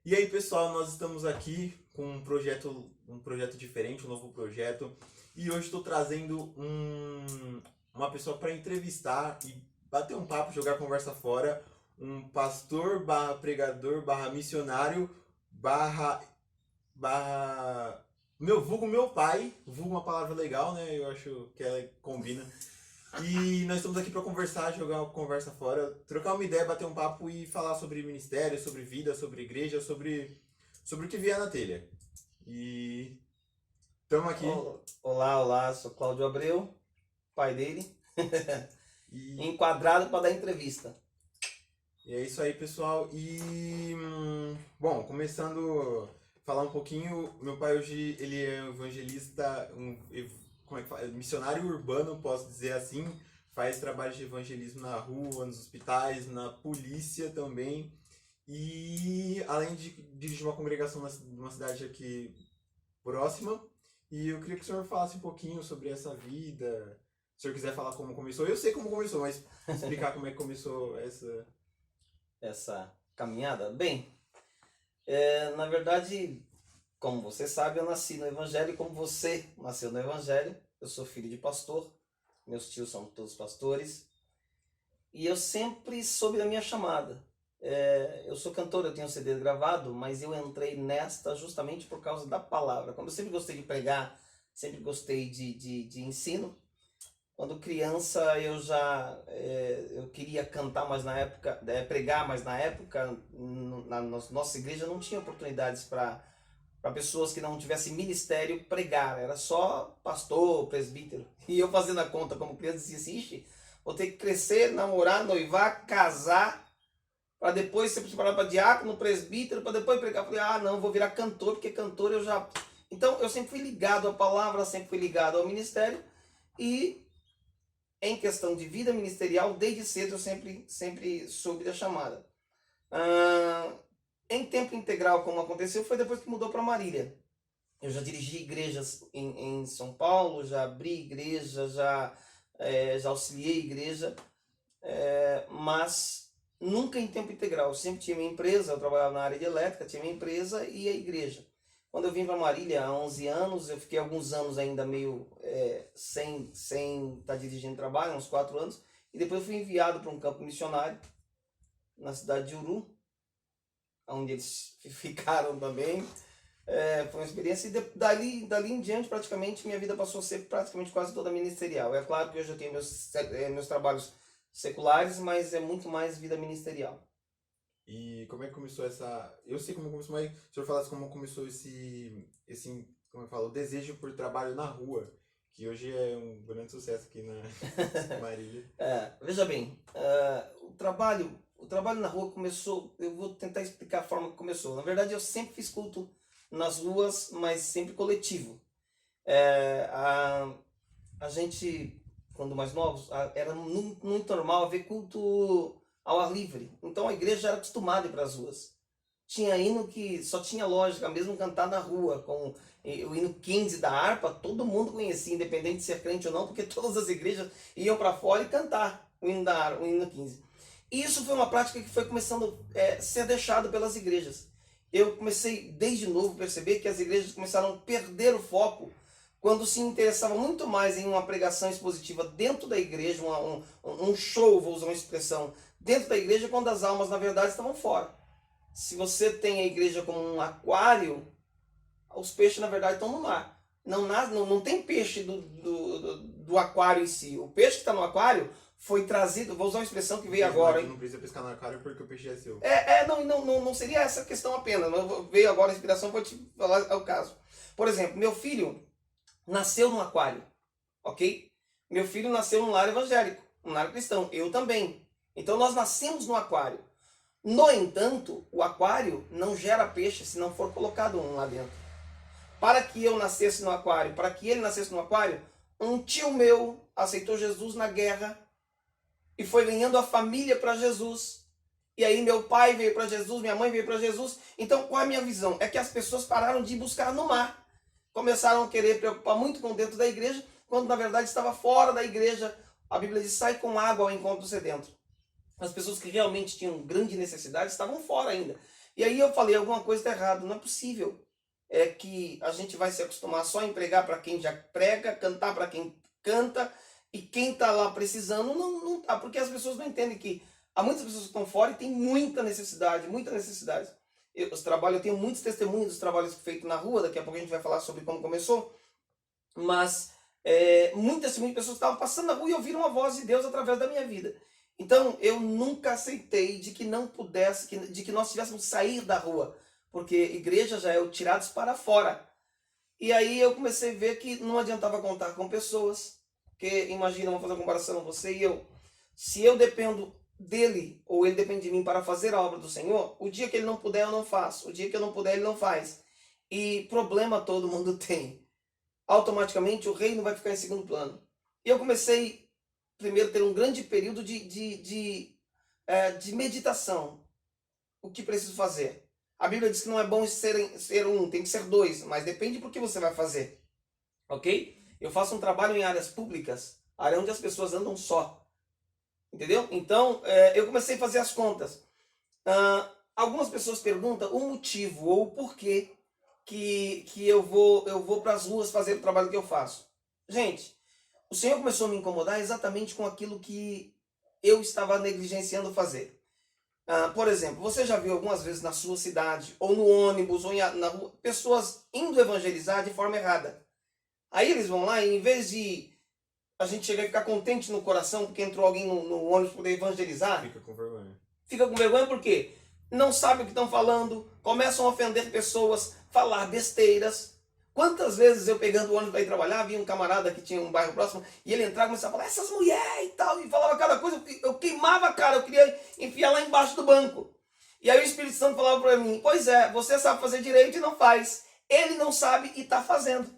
E aí, pessoal, nós estamos aqui com um projeto diferente, um novo projeto. E hoje estou trazendo uma pessoa para entrevistar e bater um papo, jogar conversa fora. Um pastor, barra pregador, barra missionário, barra, barra... meu pai, vulgo uma palavra legal, né? Eu acho que ela combina. E nós estamos aqui para conversar, jogar uma conversa fora, trocar uma ideia, bater um papo e falar sobre ministério, sobre vida, sobre igreja, sobre o que vier na telha. E estamos aqui. Olá, olá, sou Cláudio Abreu, pai dele, E, enquadrado para dar entrevista. e é isso aí, pessoal. Bom, começando a falar um pouquinho, meu pai hoje ele é um evangelista, como é que fala? Missionário urbano, posso dizer assim. Faz trabalho de evangelismo na rua, nos hospitais, na polícia também. E além de dirigir uma congregação numa cidade aqui próxima. E eu queria que o senhor falasse um pouquinho sobre essa vida. Se o senhor quiser falar como começou, eu sei como começou, mas explicar como é que começou Essa caminhada. Bem, na verdade, como você sabe, eu nasci no Evangelho, como você nasceu no Evangelho. Eu sou filho de pastor, meus tios são todos pastores, e eu sempre soube da minha chamada. Eu sou cantor, eu tenho um CD gravado, mas eu entrei nesta justamente por causa da palavra. Como eu sempre gostei de pregar, sempre gostei de ensino. Quando criança eu já eu queria cantar, mas na época, pregar, mas na época na nossa igreja não tinha oportunidades para pessoas que não tivessem ministério pregar, era só pastor, presbítero. E eu fazendo a conta como criança dizia assim, ixi, vou ter que crescer, namorar, noivar, casar, para depois ser preparado para diácono, presbítero, para depois pregar. Falei, não, vou virar cantor, porque cantor eu já... Então eu sempre fui ligado à palavra, sempre fui ligado ao ministério, e em questão de vida ministerial, desde cedo eu sempre soube da chamada. Em tempo integral, como aconteceu, foi depois que mudou para Marília. Eu já dirigi igrejas em São Paulo, já abri igreja, já auxiliei igreja, mas nunca em tempo integral. Eu sempre tinha minha empresa, eu trabalhava na área de elétrica, tinha minha empresa e a igreja. Quando eu vim para Marília há 11 anos, eu fiquei alguns anos ainda meio sem estar dirigindo trabalho, uns 4 anos, e depois eu fui enviado para um campo missionário na cidade de Uru, onde eles ficaram também. Foi uma experiência, e dali em diante praticamente minha vida passou a ser praticamente quase toda ministerial. É claro que hoje eu tenho meus trabalhos seculares, mas é muito mais vida ministerial. E como é que começou essa... Eu sei como começou, mas se o senhor falasse como começou como eu falo, o desejo por trabalho na rua, que hoje é um grande sucesso aqui na Marília. Veja bem, o trabalho na rua começou, eu vou tentar explicar a forma que começou. Na verdade, eu sempre fiz culto nas ruas, mas sempre coletivo. A gente, quando mais novos, era muito normal ver culto ao ar livre. Então a igreja já era acostumada a ir para as ruas. Tinha hino que só tinha lógica mesmo cantar na rua, com o hino 15 da harpa, todo mundo conhecia, independente de ser crente ou não, porque todas as igrejas iam para fora e cantar o hino da harpa, o hino 15. E isso foi uma prática que foi começando a ser deixado pelas igrejas. Eu comecei desde novo a perceber que as igrejas começaram a perder o foco quando se interessavam muito mais em uma pregação expositiva dentro da igreja, um show, vou usar uma expressão, dentro da igreja, quando as almas na verdade estavam fora. Se você tem a igreja como um aquário, os peixes na verdade estão no mar. Não tem peixe do aquário em si. O peixe que está no aquário foi trazido, vou usar uma expressão que veio agora. Não precisa pescar no aquário porque o peixe é seu. Não seria essa questão apenas. Veio agora a inspiração, vou te falar o caso. Por exemplo, meu filho nasceu num aquário, ok? Meu filho nasceu num lar evangélico, num lar cristão. Eu também. Então nós nascemos no aquário. No entanto, o aquário não gera peixe se não for colocado um lá dentro. Para que eu nascesse no aquário, para que ele nascesse no aquário, um tio meu aceitou Jesus na guerra e foi ganhando a família para Jesus. E aí meu pai veio para Jesus, minha mãe veio para Jesus. Então qual é a minha visão? É que as pessoas pararam de buscar no mar. Começaram a querer preocupar muito com dentro da igreja, quando na verdade estava fora da igreja. A Bíblia diz, sai com água ao encontro sedento. As pessoas que realmente tinham grande necessidade estavam fora ainda. E aí eu falei, alguma coisa está errada, não é possível. É que a gente vai se acostumar só a pregar para quem já prega, cantar para quem canta, e quem está lá precisando não tá, porque as pessoas não entendem que há muitas pessoas que estão fora e tem muita necessidade, muita necessidade. Eu tenho muitos testemunhos dos trabalhos feitos na rua, daqui a pouco a gente vai falar sobre como começou, mas muitas pessoas estavam passando na rua e ouviram a voz de Deus através da minha vida. Então eu nunca aceitei de que não pudesse, de que nós tivéssemos que sair da rua, porque igreja já é o tirados para fora. E aí eu comecei a ver que não adiantava contar com pessoas, porque imagina, vamos fazer uma comparação, você e eu. Se eu dependo dele, ou ele depende de mim para fazer a obra do Senhor, o dia que ele não puder eu não faço, o dia que eu não puder ele não faz. E problema todo mundo tem. Automaticamente o reino vai ficar em segundo plano. E eu comecei primeiro a ter um grande período de meditação. O que preciso fazer? A Bíblia diz que não é bom ser um, tem que ser dois, mas depende do que você vai fazer. Ok? Eu faço um trabalho em áreas públicas, área onde as pessoas andam só. Entendeu? Então, eu comecei a fazer as contas. Algumas pessoas perguntam o motivo ou o porquê que eu vou para as ruas fazer o trabalho que eu faço. Gente, o Senhor começou a me incomodar exatamente com aquilo que eu estava negligenciando fazer. Por exemplo, você já viu algumas vezes na sua cidade, ou no ônibus, ou na rua, pessoas indo evangelizar de forma errada. Aí eles vão lá e em vez de a gente chegar e ficar contente no coração porque entrou alguém no ônibus para poder evangelizar, Fica com vergonha. Fica com vergonha por quê? Não sabe o que estão falando, começam a ofender pessoas, falar besteiras. Quantas vezes eu pegando o ônibus para ir trabalhar, vi um camarada que tinha um bairro próximo, e ele entrava e começava a falar, essas mulheres e tal, e falava cada coisa, eu queimava a cara, eu queria enfiar lá embaixo do banco. E aí o Espírito Santo falava para mim, pois é, você sabe fazer direito e não faz. Ele não sabe e está fazendo.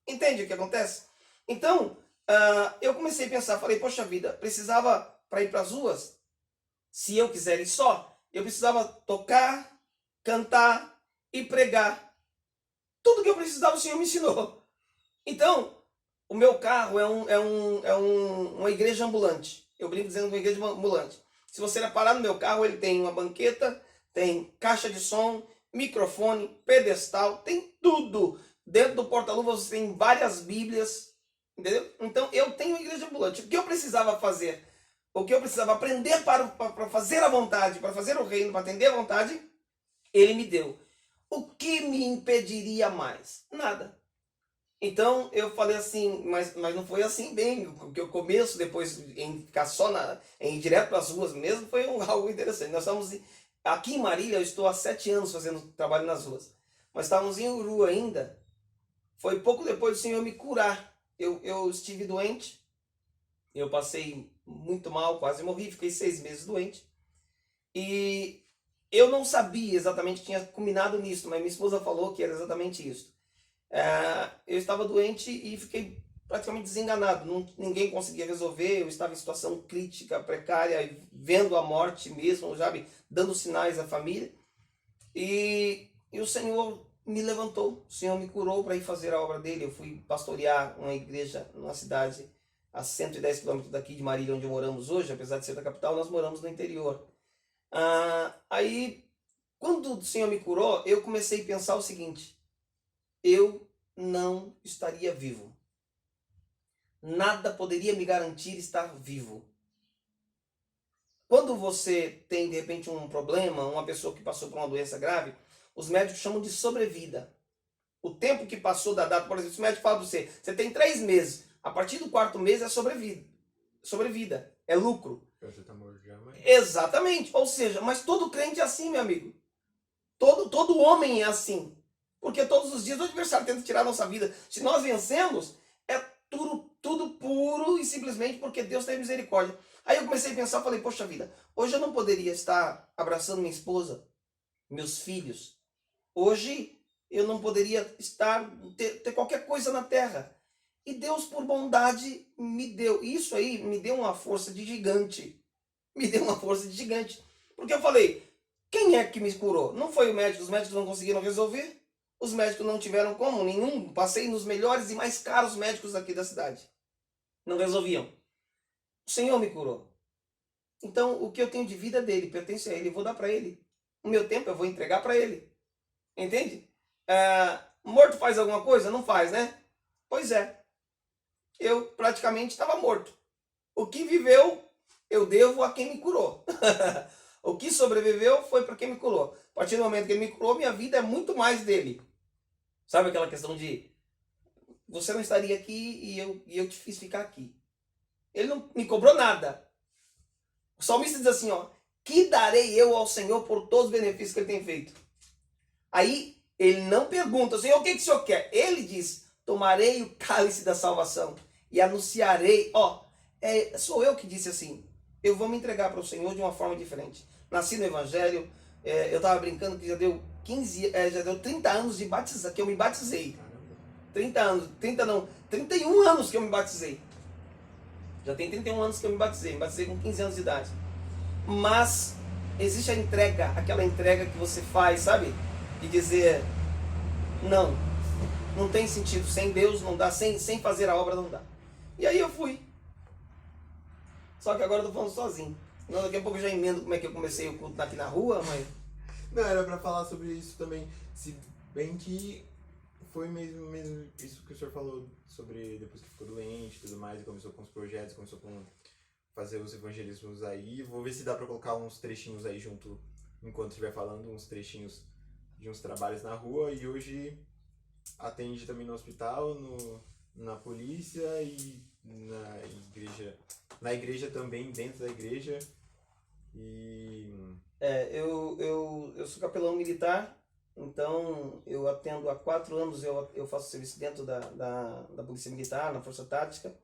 Entende o que acontece? Então, eu comecei a pensar, falei, poxa vida, precisava, para ir para as ruas, se eu quiser ir só, eu precisava tocar, cantar e pregar. Tudo que eu precisava o Senhor me ensinou. Então, o meu carro uma igreja ambulante. Eu brinco dizendo uma igreja ambulante. Se você reparar no meu carro, ele tem uma banqueta, tem caixa de som, microfone, pedestal, tem tudo. Dentro do porta-luvas você tem várias bíblias, entendeu? Então eu tenho uma igreja ambulante. O que eu precisava fazer? O que eu precisava aprender para fazer a vontade, para fazer o reino, para atender a vontade, ele me deu. O que me impediria mais? Nada. Então eu falei assim, mas não foi assim bem, porque o começo, depois em ficar só em ir direto para as ruas mesmo, foi algo interessante. Nós estamos aqui em Marília, eu estou há 7 anos fazendo trabalho nas ruas, mas estávamos em Uru ainda. Foi pouco depois do Senhor me curar. Eu estive doente, eu passei muito mal, quase morri, fiquei 6 meses doente. E eu não sabia exatamente que tinha culminado nisso, mas minha esposa falou que era exatamente isso. Eu estava doente e fiquei praticamente desenganado, ninguém conseguia resolver, eu estava em situação crítica, precária, vendo a morte mesmo, sabe, dando sinais à família. E o Senhor me levantou, o Senhor me curou para ir fazer a obra dele. Eu fui pastorear uma igreja numa cidade a 110 quilômetros daqui de Marília, onde moramos hoje. Apesar de ser da capital, nós moramos no interior. Aí, quando o Senhor me curou, eu comecei a pensar o seguinte: eu não estaria vivo. Nada poderia me garantir estar vivo. Quando você tem, de repente, um problema, uma pessoa que passou por uma doença grave, os médicos chamam de sobrevida. O tempo que passou da data, por exemplo, se o médico fala para você, você tem 3 meses, a partir do 4º mês é sobrevida. Sobrevida, é lucro. Você tá morto já, mas... Exatamente, ou seja, mas todo crente é assim, meu amigo. Todo homem é assim. Porque todos os dias o adversário tenta tirar a nossa vida. Se nós vencemos, é tudo puro e simplesmente porque Deus tem misericórdia. Aí eu comecei a pensar, falei, poxa vida, hoje eu não poderia estar abraçando minha esposa, meus filhos. Hoje eu não poderia ter qualquer coisa na terra. E Deus, por bondade, me deu. Isso aí me deu uma força de gigante. Me deu uma força de gigante. Porque eu falei, quem é que me curou? Não foi o médico, os médicos não conseguiram resolver. Os médicos não tiveram como, nenhum. Passei nos melhores e mais caros médicos aqui da cidade. Não resolviam. O Senhor me curou. Então, o que eu tenho de vida dele, pertence a ele, eu vou dar para ele. o meu tempo eu vou entregar para ele. Entende? Morto faz alguma coisa? Não faz, né? Pois é. Eu praticamente estava morto. O que viveu, eu devo a quem me curou. O que sobreviveu foi para quem me curou. A partir do momento que ele me curou, minha vida é muito mais dele. Sabe aquela questão de você não estaria aqui e eu te fiz ficar aqui. Ele não me cobrou nada. O salmista diz assim, ó, que darei eu ao Senhor por todos os benefícios que ele tem feito? Aí ele não pergunta, Senhor, o que o Senhor quer? Ele diz, tomarei o cálice da salvação e anunciarei, ó, sou eu que disse assim, eu vou me entregar para o Senhor de uma forma diferente. Nasci no Evangelho, eu estava brincando que já deu 30 anos de batizar, que eu me batizei. 31 anos que eu me batizei. Já tem 31 anos que eu me batizei com 15 anos de idade. Mas existe a entrega, aquela entrega que você faz, sabe? De dizer, não tem sentido, sem Deus não dá, sem fazer a obra não dá. E aí eu fui. Só que agora eu tô falando sozinho. Senão daqui a pouco eu já emendo como é que eu comecei o culto aqui na rua, mas... Não, era pra falar sobre isso também, se bem que foi mesmo isso que o senhor falou sobre depois que ficou doente e tudo mais, e começou com os projetos, começou com fazer os evangelismos aí. Vou ver se dá pra colocar uns trechinhos aí junto, enquanto estiver falando, uns trechinhos de uns trabalhos na rua, e hoje atende também no hospital, na polícia e na igreja também, dentro da igreja. E... eu sou capelão militar, então eu atendo há 4 anos, eu faço serviço dentro da Polícia Militar, na Força Tática,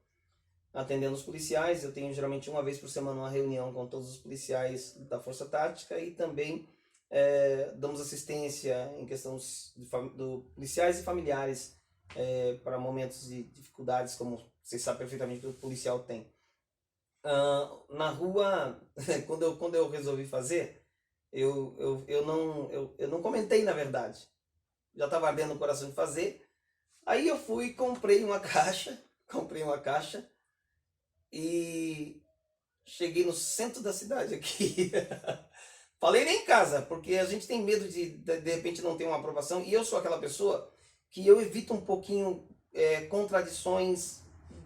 atendendo os policiais. Eu tenho geralmente uma vez por semana uma reunião com todos os policiais da Força Tática e também damos assistência em questões de policiais e familiares para momentos de dificuldades, como vocês sabem perfeitamente que o policial tem. Na rua, quando eu resolvi fazer, eu não comentei, na verdade. Já estava ardendo o coração de fazer. Aí eu fui e comprei uma caixa e cheguei no centro da cidade aqui. Falei nem em casa, porque a gente tem medo de repente não ter uma aprovação, e eu sou aquela pessoa que eu evito um pouquinho contradições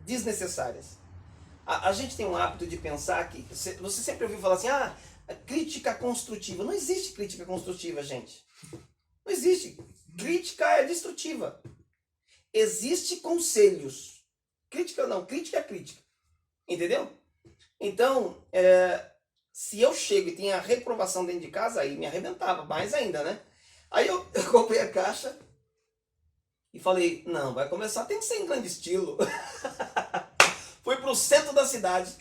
desnecessárias. A gente tem um hábito de pensar que... Você sempre ouviu falar assim, crítica construtiva. Não existe crítica construtiva, gente. Não existe. Crítica é destrutiva. Existe conselhos. Crítica não, crítica é crítica. Entendeu? Então, se eu chego e tenho a reprovação dentro de casa, aí me arrebentava mais ainda, né? Aí eu comprei a caixa e falei, não, vai começar, tem que ser em grande estilo. Fui pro centro da cidade,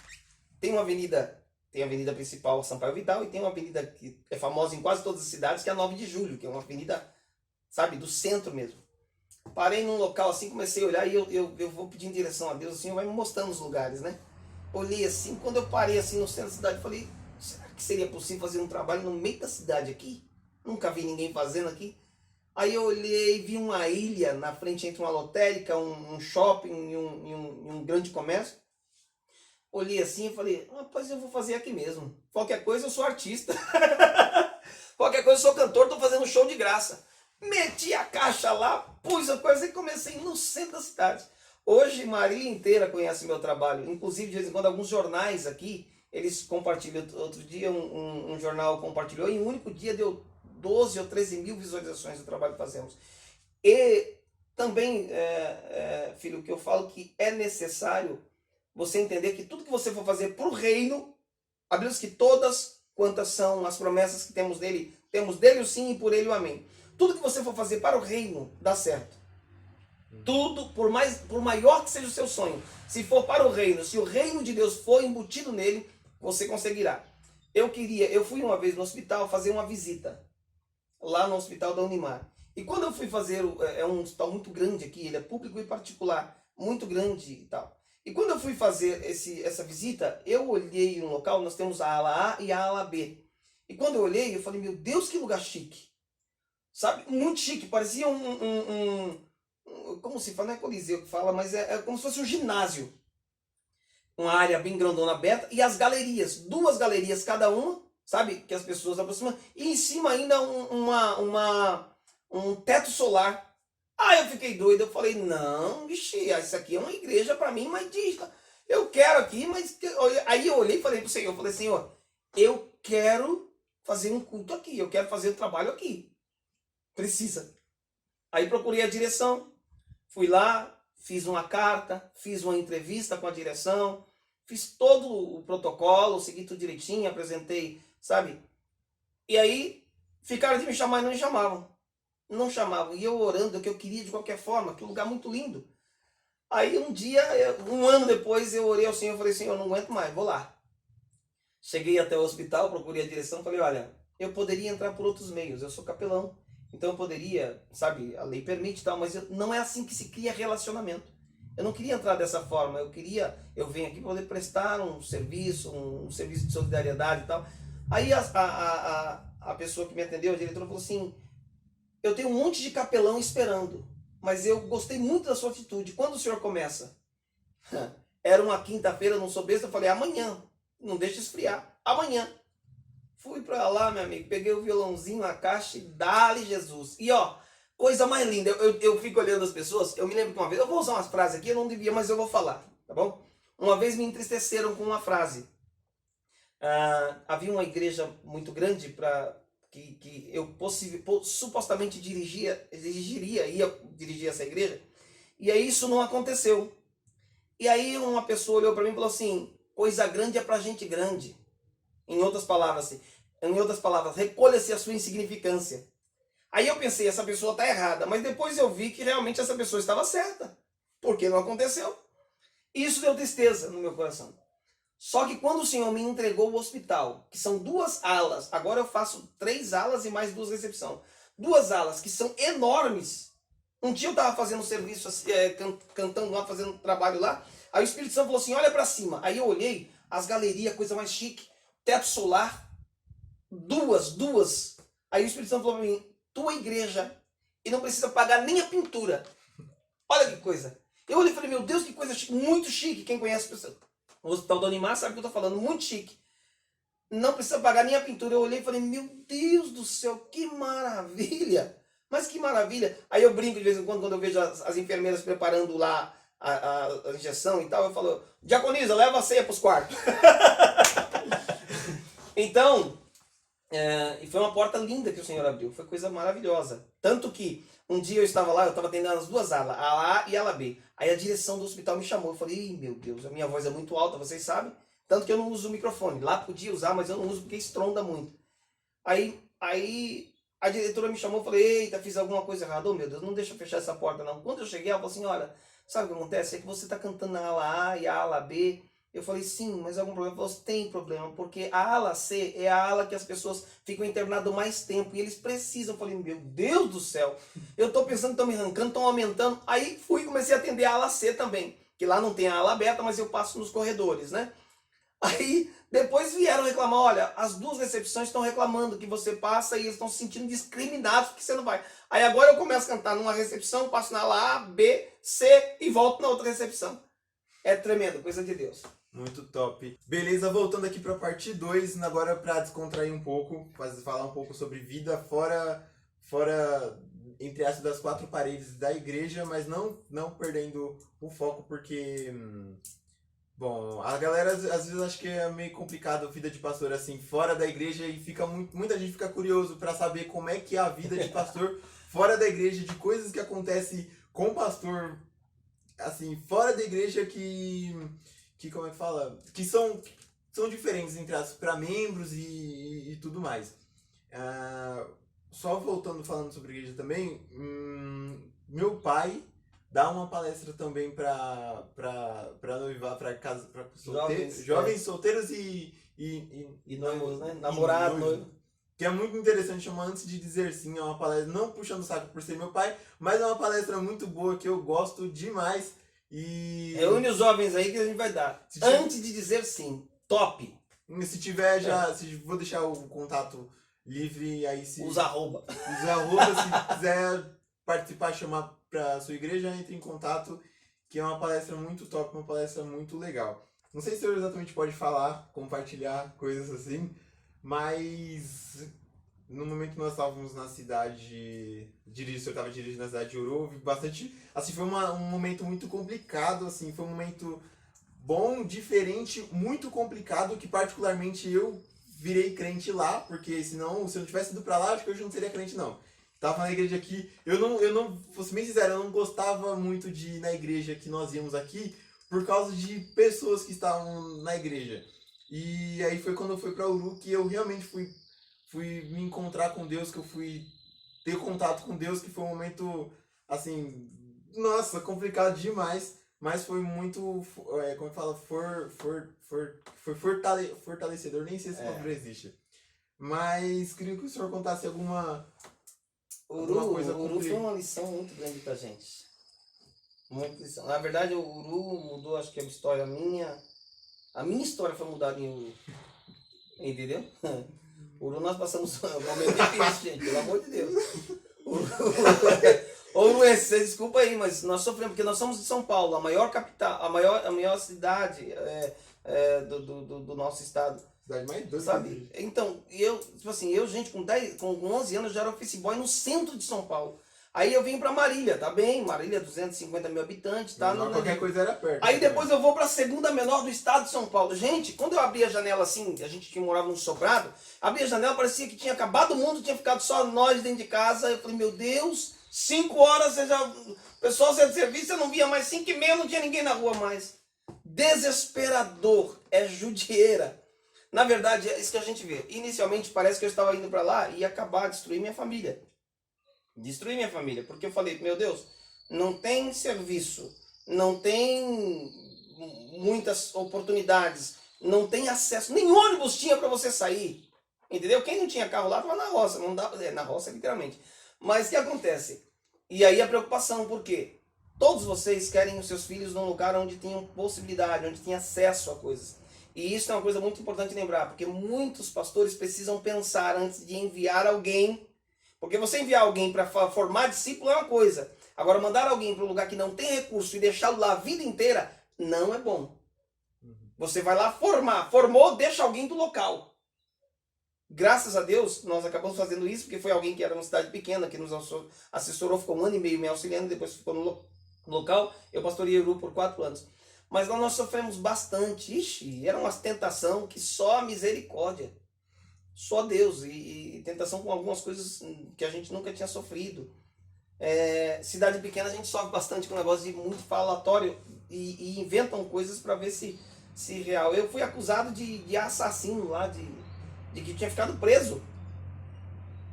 tem a avenida principal, Sampaio Vidal, e tem uma avenida que é famosa em quase todas as cidades, que é a 9 de Julho, que é uma avenida, sabe, do centro mesmo. Parei num local assim, comecei a olhar e eu vou pedindo direção a Deus, assim, vai me mostrando os lugares, né? Olhei assim, quando eu parei assim no centro da cidade, falei, será que seria possível fazer um trabalho no meio da cidade aqui? Nunca vi ninguém fazendo aqui. Aí eu olhei, vi uma ilha na frente entre uma lotérica, um shopping e um grande comércio. Olhei assim e falei, rapaz, eu vou fazer aqui mesmo. Qualquer coisa eu sou artista. Qualquer coisa eu sou cantor, estou fazendo show de graça. Meti a caixa lá, pus a coisa e comecei no centro da cidade. Hoje Marília inteira conhece meu trabalho. Inclusive, de vez em quando, alguns jornais aqui, eles compartilham. Outro dia um jornal compartilhou, e em um único dia deu 12 ou 13 mil visualizações do trabalho que fazemos. E também, filho, o que eu falo que é necessário você entender que tudo que você for fazer para o reino, a Bíblia diz que todas quantas são as promessas que temos dele o sim e por ele o amém. Tudo que você for fazer para o reino, dá certo. Tudo, por maior que seja o seu sonho, se for para o reino, se o reino de Deus for embutido nele, você conseguirá. Eu fui uma vez no hospital fazer uma visita, lá no hospital da Unimar. E quando eu fui fazer, é um hospital muito grande aqui, ele é público e particular, muito grande e tal. E quando eu fui fazer essa visita, eu olhei um local, nós temos a ala A e a ala B. E quando eu olhei, eu falei, meu Deus, que lugar chique. Sabe? Muito chique, parecia como se fala, não é coliseu que fala, mas é como se fosse um ginásio. Uma área bem grandona aberta e as galerias, 2 galerias cada uma, sabe? Que as pessoas aproximam. E em cima ainda um teto solar. Aí eu fiquei doido, eu falei, não, vixe, isso aqui é uma igreja para mim, mas eu quero aqui, mas... Aí eu olhei e falei pro Senhor, Senhor, eu quero fazer um culto aqui, eu quero fazer um trabalho aqui. Precisa. Aí procurei a direção, fui lá, fiz uma carta, fiz uma entrevista com a direção, fiz todo o protocolo, segui tudo direitinho, apresentei, sabe? E aí ficaram de me chamar e não me chamavam. Não chamavam. E eu orando, que eu queria de qualquer forma, que lugar muito lindo. Aí um dia, um ano depois, eu orei ao Senhor e falei, Senhor, eu não aguento mais, vou lá. Cheguei até o hospital, procurei a direção, falei, olha, eu poderia entrar por outros meios, eu sou capelão, então eu poderia, sabe, a lei permite e tal, mas não é assim que se cria relacionamento. Eu não queria entrar dessa forma, eu venho aqui para poder prestar um serviço de solidariedade e tal. Aí a pessoa que me atendeu, a diretora, falou assim, eu tenho um monte de capelão esperando, mas eu gostei muito da sua atitude. Quando o senhor começa? Era uma quinta-feira, não sou besta, eu falei, amanhã, não deixa esfriar, amanhã. Fui pra lá, meu amigo, peguei o violãozinho, a caixa e dá-lhe Jesus. E ó, coisa mais linda, eu fico olhando as pessoas, eu me lembro que uma vez, eu vou usar umas frases aqui, eu não devia, mas eu vou falar, tá bom? Uma vez me entristeceram com uma frase. Havia uma igreja muito grande para que eu supostamente ia dirigir essa igreja, e aí isso não aconteceu. E aí uma pessoa olhou para mim e falou assim, coisa grande é para gente grande. Em outras palavras, recolha-se a sua insignificância. Aí eu pensei, essa pessoa está errada, mas depois eu vi que realmente essa pessoa estava certa, porque não aconteceu. E isso deu tristeza no meu coração. Só que quando o Senhor me entregou o hospital, que são 2 alas, agora eu faço 3 alas e mais 2 recepções. 2 alas que são enormes. Um dia eu estava fazendo serviço, cantando lá, fazendo trabalho lá. Aí o Espírito Santo falou assim, olha para cima. Aí eu olhei, as galerias, coisa mais chique, teto solar, duas. Aí o Espírito Santo falou para mim, tua igreja, e não precisa pagar nem a pintura. Olha que coisa. Eu olhei e falei, meu Deus, que coisa chique, muito chique. Quem conhece o Hospital do Animar sabe o que eu estou falando, muito chique. Não precisa pagar nem a pintura. Eu olhei e falei, meu Deus do céu, que maravilha. Mas que maravilha. Aí eu brinco de vez em quando eu vejo as enfermeiras preparando lá a injeção e tal. Eu falo, diaconisa, leva a ceia para os quartos. Então, e foi uma porta linda que o Senhor abriu. Foi coisa maravilhosa. Tanto que um dia eu estava lá, eu estava atendendo as 2 alas, a A e a ala B. Aí a direção do hospital me chamou. Eu falei, meu Deus, a minha voz é muito alta, vocês sabem. Tanto que eu não uso o microfone. Lá podia usar, mas eu não uso porque estronda muito. Aí a diretora me chamou, eu falei, eita, fiz alguma coisa errada. Oh, meu Deus, não deixa eu fechar essa porta não. Quando eu cheguei, ela falou assim, olha, sabe o que acontece? É que você está cantando na ala A e a ala B. Eu falei, sim, mas algum problema? Ela falou, tem problema, porque a ala C é a ala que as pessoas ficam internadas mais tempo e eles precisam. Eu falei, meu Deus do céu, eu estou pensando que estão me arrancando, estão aumentando. Aí fui e comecei a atender a ala C também, que lá não tem a ala aberta, mas eu passo nos corredores, né? Aí depois vieram reclamar, olha, as 2 recepções estão reclamando que você passa e eles estão se sentindo discriminados porque você não vai. Aí agora eu começo a cantar numa recepção, passo na ala A, B, C e volto na outra recepção. É tremendo, coisa de Deus. Muito top. Beleza, voltando aqui para a parte 2, agora para descontrair um pouco, falar um pouco sobre vida fora entre aspas, das 4 paredes da igreja, mas não perdendo o foco, porque bom, a galera às vezes acha que é meio complicado a vida de pastor assim fora da igreja e muita gente fica curioso para saber como é que é a vida de pastor fora da igreja, de coisas que acontecem com o pastor assim fora da igreja que como é que fala? Que são diferentes entre aspas para membros e tudo mais. Só voltando falando sobre igreja também, meu pai dá uma palestra também para noivar, para casa, para jovens solteiros e noivos, né? Namorado, noivo. Que é muito interessante, chama Antes de Dizer Sim, é uma palestra, não puxando o saco por ser meu pai, mas é uma palestra muito boa que eu gosto demais. E reúne os jovens aí que a gente vai dar. Antes de Dizer Sim. Top! Se tiver já, vou deixar o contato livre aí se usa arroba. Se quiser participar, chamar para sua igreja, entre em contato, que é uma palestra muito top, uma palestra muito legal. Não sei se eu exatamente pode falar, compartilhar coisas assim, Mas no momento que nós estávamos na cidade, eu estava dirigindo na cidade de Ouro, houve bastante, assim, foi um momento muito complicado, assim, foi um momento bom, diferente, muito complicado, que particularmente eu virei crente lá, porque senão, se eu não tivesse ido pra lá, acho que hoje eu não seria crente não. Tava na igreja aqui, vou ser bem sincero, eu não gostava muito de ir na igreja que nós íamos aqui, por causa de pessoas que estavam na igreja. E aí foi quando eu fui pra Uru que eu realmente fui me encontrar com Deus, que eu fui ter contato com Deus, que foi um momento, assim, nossa, complicado demais, mas foi muito, como fala, foi fortalecedor, nem sei se a palavra existe. Mas queria que o senhor contasse alguma coisa Uru foi uma lição muito grande pra gente. Muita lição. Na verdade, o Uru mudou, acho que a história minha. A minha história foi mudada em Uru. Entendeu? Uru nós passamos um momento difícil, gente, pelo amor de Deus. Uruense, vocês desculpa aí, mas nós sofremos, porque nós somos de São Paulo, a maior capital, a maior cidade do nosso estado. Cidade mais doce, sabe? Então, gente, com 11 anos já era office boy no centro de São Paulo. Aí eu vim pra Marília, tá bem? Marília, 250 mil habitantes, tá? Não, qualquer coisa era perto. Aí depois eu vou pra segunda menor do estado de São Paulo. Gente, quando eu abri a janela assim, a gente morava num sobrado, abri a janela, parecia que tinha acabado o mundo, tinha ficado só nós dentro de casa. Eu falei, meu Deus, 5 horas, o pessoal saiu de serviço, eu não via mais, 5h30, não tinha ninguém na rua mais. Desesperador, é judieira. Na verdade, é isso que a gente vê. Inicialmente parece que eu estava indo pra lá e ia acabar, destruir minha família. Destruir minha família, porque eu falei, meu Deus, não tem serviço, não tem muitas oportunidades, não tem acesso, nem ônibus tinha para você sair, entendeu? Quem não tinha carro lá estava na roça, não dava, na roça literalmente. Mas o que acontece? E aí a preocupação, por quê? Todos vocês querem os seus filhos num lugar onde tenham possibilidade, onde tenham acesso a coisas. E isso é uma coisa muito importante lembrar, porque muitos pastores precisam pensar antes de enviar alguém. Porque você enviar alguém para formar discípulo é uma coisa. Agora, mandar alguém para um lugar que não tem recurso e deixá-lo lá a vida inteira, não é bom. Você vai lá formou, deixa alguém do local. Graças a Deus, nós acabamos fazendo isso, porque foi alguém que era uma cidade pequena, que nos assessorou, ficou 1 ano e meio me auxiliando, depois ficou no local. Eu pastoreei Uru por 4 anos. Mas lá nós sofremos bastante. Ixi, era uma tentação que só a misericórdia. Só Deus, e tentação com algumas coisas que a gente nunca tinha sofrido. Cidade pequena a gente sofre bastante com o negócio de muito falatório e inventam coisas para ver se real. Eu fui acusado de assassino lá, de que tinha ficado preso.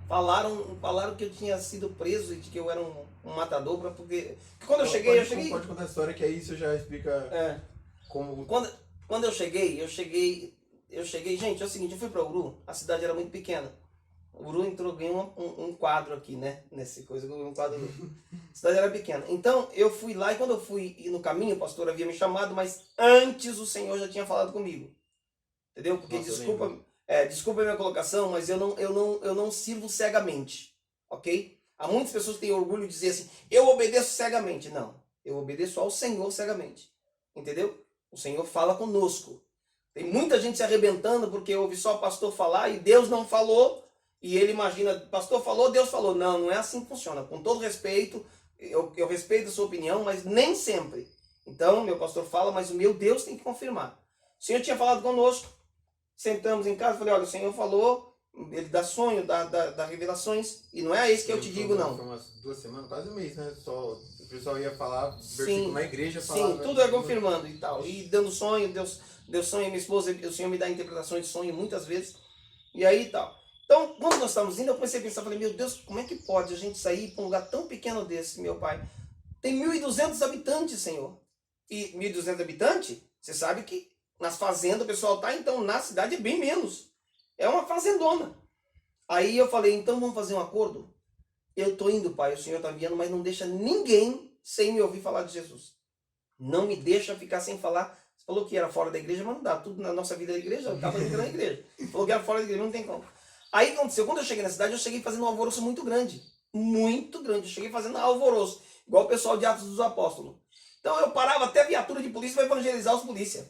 Falaram que eu tinha sido preso e de que eu era um matador, porque quando eu cheguei... Pode contar a história que aí isso já explica como... Quando eu cheguei, gente, é o seguinte, eu fui para Uru, a cidade era muito pequena. Uru entrou bem um quadro aqui, né? Nesse coisa, um quadro. A cidade era pequena. Então, eu fui lá e quando eu fui ir no caminho, o pastor havia me chamado, mas antes o Senhor já tinha falado comigo. Entendeu? Porque, desculpa a minha colocação, mas eu não sirvo cegamente. Ok? Há muitas pessoas que têm orgulho de dizer assim, eu obedeço cegamente. Não, eu obedeço ao Senhor cegamente. Entendeu? O Senhor fala conosco. Tem muita gente se arrebentando porque ouve só o pastor falar e Deus não falou. E ele imagina, pastor falou, Deus falou. Não, não é assim que funciona. Com todo respeito, eu respeito a sua opinião, mas nem sempre. Então, meu pastor fala, mas o meu Deus tem que confirmar. O Senhor tinha falado conosco. Sentamos em casa, falei, olha, o Senhor falou, ele dá sonho, dá revelações. E não é esse que eu te digo, não. Foi umas 2 semanas, quase um mês, né? Só, o pessoal ia falar, versículo na igreja, falava... Sim, tudo é confirmando e tal. E dando sonho, Deus sonho, minha esposa, o Senhor me dá interpretações de sonho muitas vezes. E aí e tal. Então, quando nós estávamos indo, eu comecei a pensar, falei, meu Deus, como é que pode a gente sair para um lugar tão pequeno desse, meu pai? Tem 1.200 habitantes, Senhor. E 1.200 habitantes, você sabe que nas fazendas o pessoal tá, então na cidade é bem menos. É uma fazendona. Aí eu falei, então vamos fazer um acordo? Eu tô indo, pai, o Senhor tá enviando, mas não deixa ninguém sem me ouvir falar de Jesus. Não me deixa ficar sem falar. Você falou que era fora da igreja, mas não dá. Tudo na nossa vida é igreja, eu estava dentro da igreja. Falou que era fora da igreja, não tem como. Aí o que aconteceu? Quando eu cheguei na cidade, eu cheguei fazendo um alvoroço muito grande. Muito grande. Eu cheguei fazendo alvoroço. Igual o pessoal de Atos dos Apóstolos. Então eu parava até a viatura de polícia para evangelizar os polícias.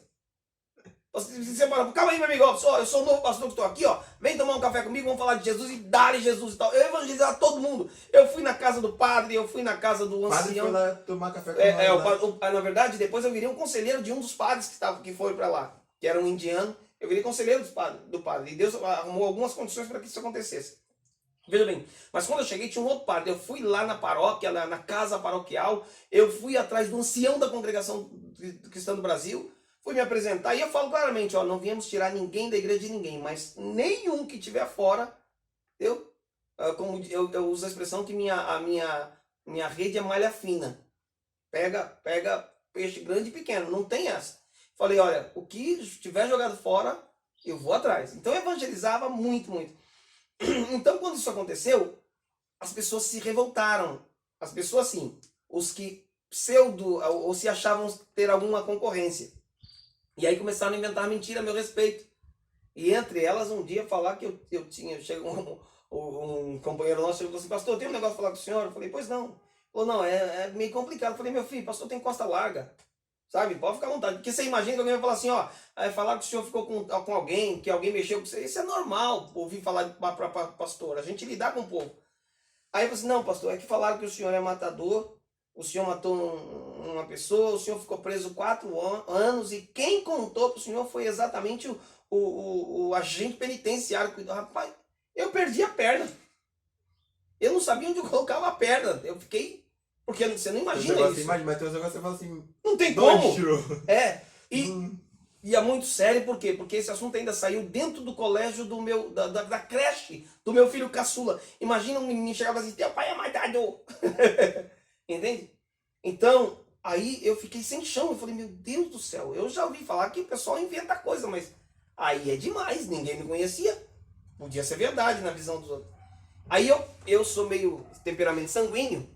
Você fala, calma aí, meu amigo, ó, eu sou o novo pastor que estou aqui, ó. Vem tomar um café comigo, vamos falar de Jesus e dar-lhe Jesus e tal. Eu evangelizava todo mundo. Eu fui na casa do padre, eu fui na casa do ancião. O padre foi lá tomar café com nós. Na verdade, depois eu virei um conselheiro de um dos padres que foi para lá, que era um indiano. Eu virei conselheiro do padre. E Deus arrumou algumas condições para que isso acontecesse. Veja bem, mas quando eu cheguei tinha um outro padre. Eu fui lá na paróquia, na casa paroquial. Eu fui atrás do ancião da congregação cristã do Brasil. Fui me apresentar e eu falo claramente, ó, não viemos tirar ninguém da igreja de ninguém, mas nenhum que estiver fora, como eu uso a expressão que minha rede é malha fina. Pega peixe grande e pequeno, não tem essa. Falei, olha, o que estiver jogado fora, eu vou atrás. Então eu evangelizava muito, muito. Então quando isso aconteceu, as pessoas se revoltaram. As pessoas, assim, os que ou se achavam ter alguma concorrência. E aí começaram a inventar mentira a meu respeito. E entre elas, um dia, falar que eu tinha... Chegou um companheiro nosso e falou assim, pastor, tem um negócio pra falar com o senhor? Eu falei, pois não. Ele falou, não, é meio complicado. Eu falei, meu filho, pastor tem costa larga. Sabe? Pode ficar à vontade. Porque você imagina que alguém vai falar assim, ó, falar que o senhor ficou com alguém, que alguém mexeu com você. Isso é normal, ouvir falar para pastor. A gente lidar com o povo. Aí eu falei assim, não, pastor, é que falaram que o senhor é matador, o senhor matou uma pessoa, o senhor ficou preso 4 anos e quem contou para o senhor foi exatamente o agente penitenciário. Rapaz, eu perdi a perna. Eu não sabia onde eu colocava a perna. Eu fiquei... Porque você não imagina isso. Mas tem uns negócios que você fala assim... Não tem como. E é muito sério, por quê? Porque esse assunto ainda saiu dentro do colégio da creche do meu filho caçula. Imagina um menino chegar e falar assim, teu pai é matador. Entende? Então, aí eu fiquei sem chão. Eu falei, meu Deus do céu, eu já ouvi falar que o pessoal inventa coisa, mas aí é demais, ninguém me conhecia. Podia ser verdade na visão dos outros. Aí eu sou meio temperamento sanguíneo.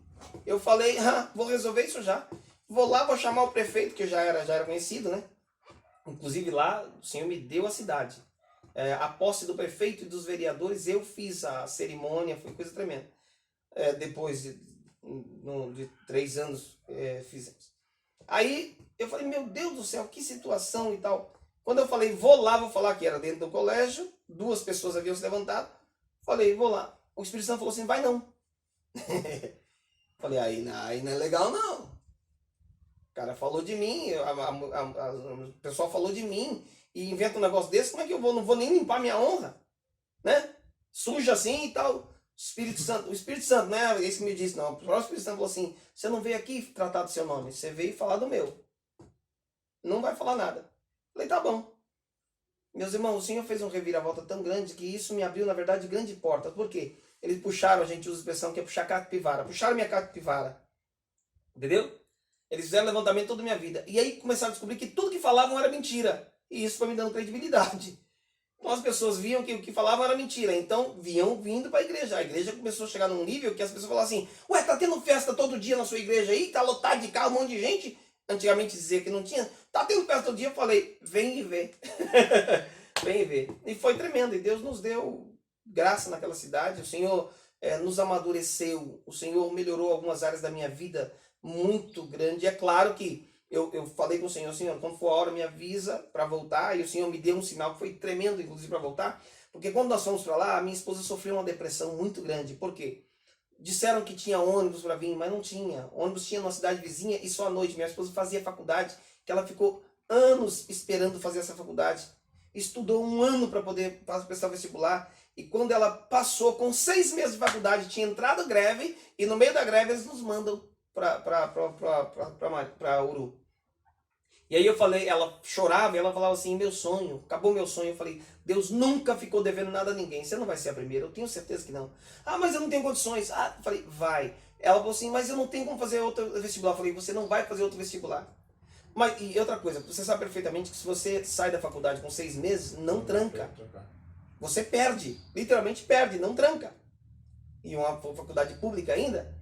Eu falei, vou resolver isso já. Vou lá, vou chamar o prefeito, que já era conhecido, né? Inclusive lá, o senhor me deu a cidade. A posse do prefeito e dos vereadores, eu fiz a cerimônia, foi coisa tremenda. Depois de 3 anos, fizemos. Aí eu falei, meu Deus do céu, que situação e tal. Quando eu falei, vou lá, vou falar que era dentro do colégio, 2 pessoas haviam se levantado. Falei, vou lá. O Espírito Santo falou assim, vai não. Falei, aí não é legal não. O cara falou de mim, o pessoal falou de mim e inventa um negócio desse, como é que eu não vou nem limpar minha honra? Né? Suja assim e tal. O Espírito Santo, né? Esse que me disse, não. O próprio Espírito Santo falou assim, você não veio aqui tratar do seu nome, você veio falar do meu. Não vai falar nada. Falei, tá bom. Meus irmãos, o Senhor fez um reviravolta tão grande que isso me abriu, na verdade, grande porta. Por quê? Eles puxaram, a gente usa a expressão que é puxar capivara. Puxaram minha capivara. Entendeu? Eles fizeram levantamento toda a minha vida. E aí começaram a descobrir que tudo que falavam era mentira. E isso foi me dando credibilidade. Então as pessoas viam que o que falavam era mentira. Então vindo para a igreja. A igreja começou a chegar num nível que as pessoas falavam assim, ué, tá tendo festa todo dia na sua igreja aí? Tá lotado de carro, um monte de gente? Antigamente dizia que não tinha. Tá tendo festa todo dia? Eu falei, vem e vê. Vem e vê. E foi tremendo. E Deus nos deu graça naquela cidade. O Senhor nos amadureceu. O Senhor melhorou algumas áreas da minha vida muito grande. É claro que eu falei com o Senhor, quando for a hora me avisa para voltar. E o Senhor me deu um sinal que foi tremendo, inclusive, para voltar. Porque quando nós fomos para lá, a minha esposa sofreu uma depressão muito grande. Por quê? Disseram que tinha ônibus para vir, mas não tinha. Ônibus tinha numa cidade vizinha e só à noite. Minha esposa fazia faculdade, que ela ficou anos esperando fazer essa faculdade. Estudou 1 ano para poder prestar vestibular. E quando ela passou com 6 meses de faculdade, tinha entrado greve. E no meio da greve eles nos mandam para Uru. E aí eu falei, ela chorava e ela falava assim, meu sonho, acabou meu sonho. Eu falei, Deus nunca ficou devendo nada a ninguém. Você não vai ser a primeira, eu tenho certeza que não. Ah, mas eu não tenho condições. Ah, eu falei, vai. Ela falou assim, mas eu não tenho como fazer outro vestibular. Eu falei, você não vai fazer outro vestibular. Mas, e outra coisa, você sabe perfeitamente que se você sai da faculdade com 6 meses, não tranca. Você perde, literalmente perde, não tranca. E uma faculdade pública ainda.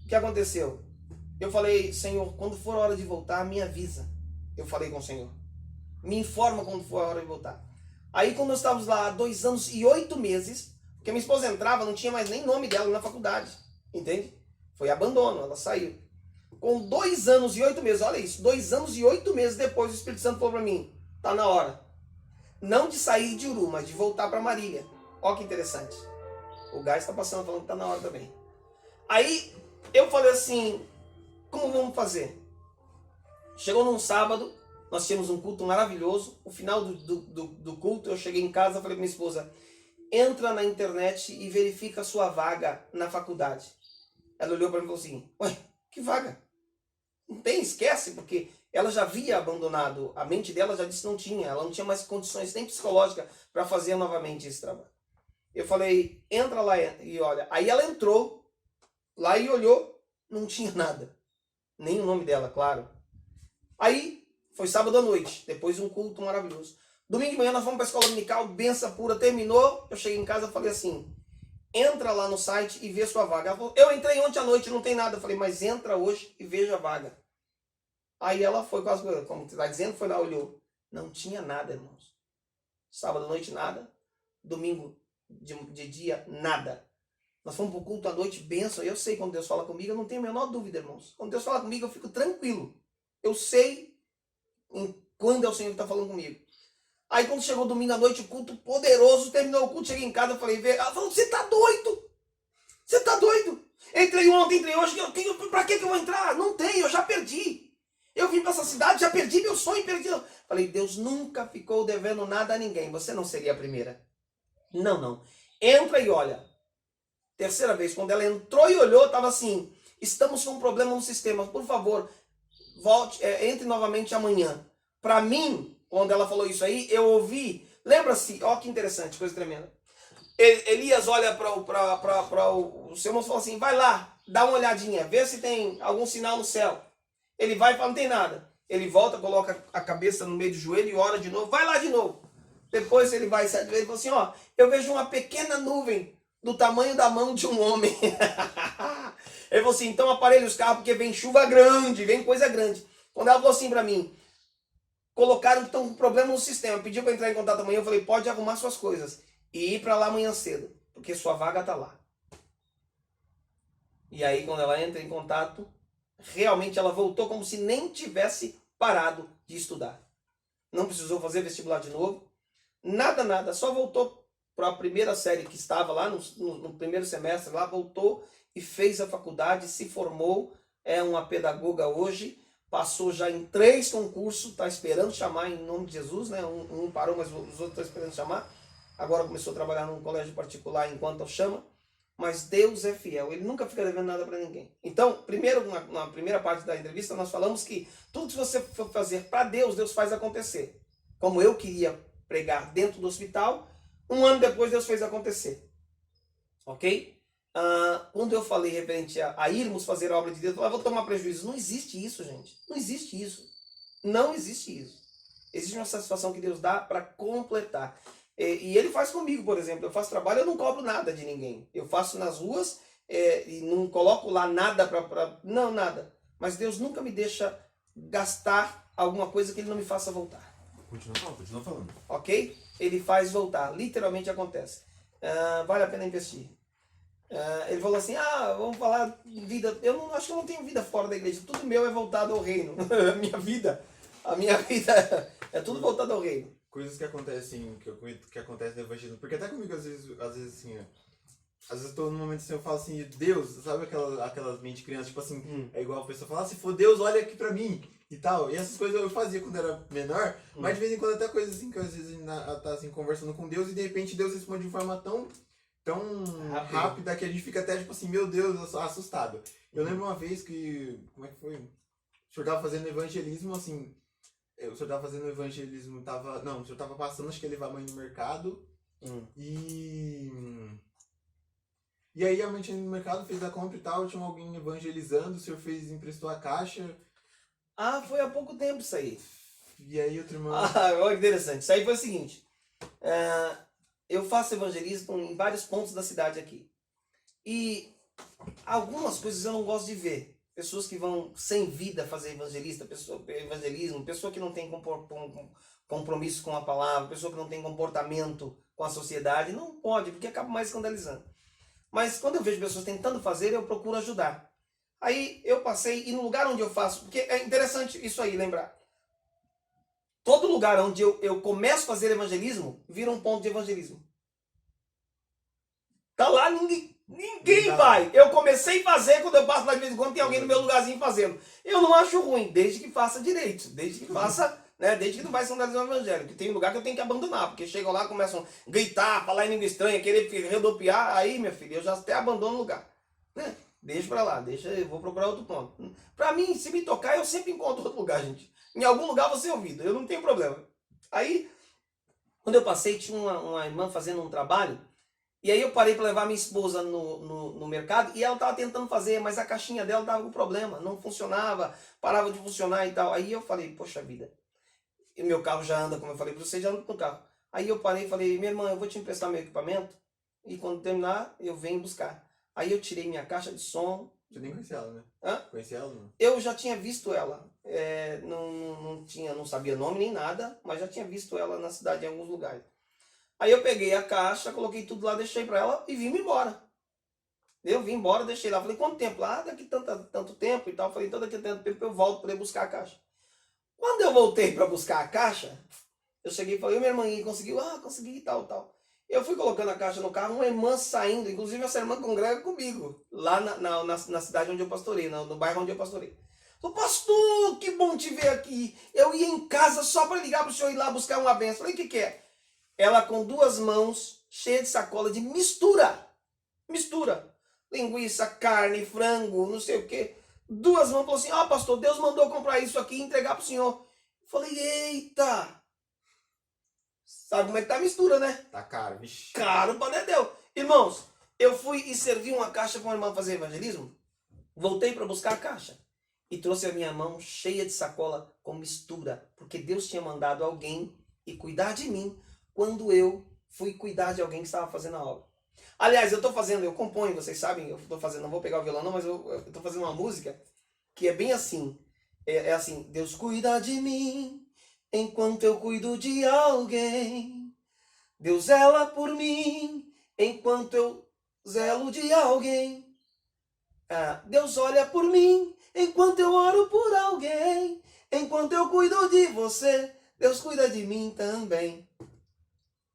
O que aconteceu? Eu falei, Senhor, quando for a hora de voltar, me avisa. Eu falei com o Senhor. Me informa quando for a hora de voltar. Aí quando nós estávamos lá há 2 anos e 8 meses, porque minha esposa entrava, não tinha mais nem nome dela na faculdade. Entende? Foi abandono, ela saiu. Com 2 anos e 8 meses, olha isso, 2 anos e 8 meses depois o Espírito Santo falou para mim, tá na hora. Não de sair de Uru, mas de voltar para Marília. Olha que interessante. O gás está passando, falando que está na hora também. Aí eu falei assim, como vamos fazer? Chegou num sábado, nós tínhamos um culto maravilhoso. No final do culto, eu cheguei em casa e falei para minha esposa, entra na internet e verifica a sua vaga na faculdade. Ela olhou para mim e falou assim, ué, que vaga? Não tem, esquece, porque ela já havia abandonado, a mente dela já disse que não tinha, ela não tinha mais condições nem psicológicas para fazer novamente esse trabalho. Eu falei, entra lá e olha. Aí ela entrou lá e olhou, não tinha nada. Nem o nome dela, claro. Aí, foi sábado à noite, depois de um culto maravilhoso. Domingo de manhã nós fomos para a escola dominical, benção pura, terminou. Eu cheguei em casa e falei assim, entra lá no site e vê sua vaga. Ela falou, eu entrei ontem à noite, não tem nada. Eu falei, mas entra hoje e veja a vaga. Aí ela foi com as coisas, como você está dizendo, foi lá, olhou. Não tinha nada, irmãos. Sábado à noite, nada. Domingo de dia, nada. Nós fomos para o culto à noite, benção. Eu sei quando Deus fala comigo, eu não tenho a menor dúvida, irmãos. Quando Deus fala comigo, eu fico tranquilo. Eu sei quando é o Senhor que está falando comigo. Aí quando chegou domingo à noite, o culto poderoso, terminou o culto, cheguei em casa, eu falei, ela falou, você tá doido? Você tá doido? Entrei ontem, entrei hoje, pra que eu vou entrar? Não tem, eu já perdi. Eu vim para essa cidade, já perdi meu sonho, perdi. Falei, Deus nunca ficou devendo nada a ninguém. Você não seria a primeira. Não, não. Entra e olha. Terceira vez, quando ela entrou e olhou, estava assim, estamos com um problema no sistema, por favor, volte, entre novamente amanhã. Para mim, quando ela falou isso aí, eu ouvi, lembra-se, ó que interessante, coisa tremenda. Elias olha para o seu irmão e fala assim, vai lá, dá uma olhadinha, vê se tem algum sinal no céu. Ele vai e fala, não tem nada. Ele volta, coloca a cabeça no meio do joelho e ora de novo, vai lá de novo. Depois ele vai 7 vezes e fala assim, ó, eu vejo uma pequena nuvem do tamanho da mão de um homem. Ele falou assim, então aparelhe os carros porque vem chuva grande, vem coisa grande. Quando ela falou assim para mim, colocaram que estão com problema no sistema, pediu para entrar em contato amanhã, eu falei, pode arrumar suas coisas e ir para lá amanhã cedo, porque sua vaga está lá. E aí quando ela entra em contato, realmente ela voltou como se nem tivesse parado de estudar. Não precisou fazer vestibular de novo, nada, só voltou para a primeira série que estava lá no primeiro semestre, lá voltou e fez a faculdade, se formou, é uma pedagoga hoje, passou já em 3 concursos, está esperando chamar em nome de Jesus, né? Um parou, mas os outros estão esperando chamar. Agora começou a trabalhar num colégio particular enquanto chama. Mas Deus é fiel, Ele nunca fica devendo nada para ninguém. Então, primeiro, na primeira parte da entrevista, nós falamos que tudo que você for fazer para Deus, Deus faz acontecer. Como eu queria pregar dentro do hospital, 1 ano depois Deus fez acontecer. Ok? Quando eu falei referente a irmos fazer a obra de Deus, eu falei, vou tomar prejuízo. Não existe isso, gente. Não existe isso. Não existe isso. Existe uma satisfação que Deus dá para completar. E Ele faz comigo, por exemplo. Eu faço trabalho, eu não cobro nada de ninguém. Eu faço nas ruas e não coloco lá nada para... Não, nada. Mas Deus nunca me deixa gastar alguma coisa que Ele não me faça voltar. Continua falando. Ok? Ele faz voltar. Literalmente acontece. Vale a pena investir. Ele falou assim, vamos falar de vida. Eu não acho que eu não tenho vida fora da igreja. Tudo meu é voltado ao reino. A minha vida é tudo voltado ao reino. Coisas que acontecem, que acontecem no evangelismo. Porque até comigo, às vezes assim, às vezes eu tô num momento assim, eu falo assim, Deus, sabe aquelas mentes de criança, tipo assim, é igual a pessoa fala, se for Deus, olha aqui pra mim, e tal. E essas coisas eu fazia quando era menor, mas de vez em quando até coisas assim, que às vezes tá assim, conversando com Deus, e de repente Deus responde de forma tão rápida que a gente fica até tipo assim, meu Deus, assustado. Eu lembro uma vez que, como é que foi? O senhor tava fazendo evangelismo, assim, o senhor tava fazendo evangelismo, o senhor tava passando, acho que ele levar a mãe no mercado, e aí a mãe tinha ido no mercado, fez a compra e tal, tinha alguém evangelizando, o senhor emprestou a caixa. Foi há pouco tempo isso aí. E aí outro irmão... Olha que interessante. Isso aí foi o seguinte, eu faço evangelismo em vários pontos da cidade aqui. E algumas coisas eu não gosto de ver. Pessoas que vão sem vida fazer evangelismo, pessoa que não tem compromisso com a palavra, pessoa que não tem comportamento com a sociedade, não pode, porque acaba mais escandalizando. Mas quando eu vejo pessoas tentando fazer, eu procuro ajudar. Aí eu passei, e no lugar onde eu faço, porque é interessante isso aí, lembrar. todo lugar onde eu começo a fazer evangelismo, vira um ponto de evangelismo. Tá lá, ninguém vai. Eu comecei a fazer, quando eu passo lá de vez em quando, tem alguém no meu lugarzinho fazendo. Eu não acho ruim, desde que faça direito, desde que faça, né, desde que não vai escandalizar o evangelho. Que tem lugar que eu tenho que abandonar, porque chegam lá, começam a gritar, falar em língua estranha, querer rodopiar, aí, minha filha, eu já até abandono o lugar. Né? Deixa pra lá, eu vou procurar outro ponto. Pra mim, se me tocar, eu sempre encontro outro lugar, gente. Em algum lugar você é ouvido, eu não tenho problema. Aí, quando eu passei, tinha uma irmã fazendo um trabalho, e aí eu parei para levar minha esposa no mercado, e ela estava tentando fazer, mas a caixinha dela estava com problema, não funcionava, parava de funcionar e tal. Aí eu falei, poxa vida, e meu carro já anda, como eu falei para você, já anda com o carro. Aí eu parei e falei, minha irmã, eu vou te emprestar meu equipamento, e quando terminar, eu venho buscar. Aí eu tirei minha caixa de som. Você nem conhecia ela, né? Hã? Conhecia ela, não? Eu já tinha visto ela, não sabia nome nem nada, mas já tinha visto ela na cidade em alguns lugares. Aí eu peguei a caixa, coloquei tudo lá, deixei para ela e vim embora. Eu vim embora, deixei lá. Falei, quanto tempo? Ah, daqui tanto tempo e tal. Falei, então daqui a tanto tempo eu volto para buscar a caixa. Quando eu voltei para buscar a caixa, eu cheguei e falei, minha irmã, conseguiu? Ah, consegui e tal. Eu fui colocando a caixa no carro, uma irmã saindo, inclusive essa irmã congrega comigo, lá na cidade onde eu pastorei, no bairro onde eu pastorei. Falei, pastor, que bom te ver aqui. Eu ia em casa só para ligar para o senhor ir lá buscar uma benção. Falei, o que é? Ela com duas mãos, cheia de sacola de mistura. Linguiça, carne, frango, não sei o quê. Duas mãos, falou assim, pastor, Deus mandou comprar isso aqui e entregar pro senhor. Eu falei, eita. Sabe como é que tá a mistura, né? Tá caro, vixi. Caro pra Dedéu. Irmãos, eu fui e servi uma caixa para uma irmã fazer evangelismo. Voltei para buscar a caixa. E trouxe a minha mão cheia de sacola com mistura. Porque Deus tinha mandado alguém ir cuidar de mim quando eu fui cuidar de alguém que estava fazendo a obra. Aliás, eu componho, vocês sabem, eu estou fazendo, não vou pegar o violão não, mas eu estou fazendo uma música que é bem assim, é assim, Deus cuida de mim enquanto eu cuido de alguém, Deus zela por mim enquanto eu zelo de alguém, Deus olha por mim enquanto eu oro por alguém, enquanto eu cuido de você, Deus cuida de mim também.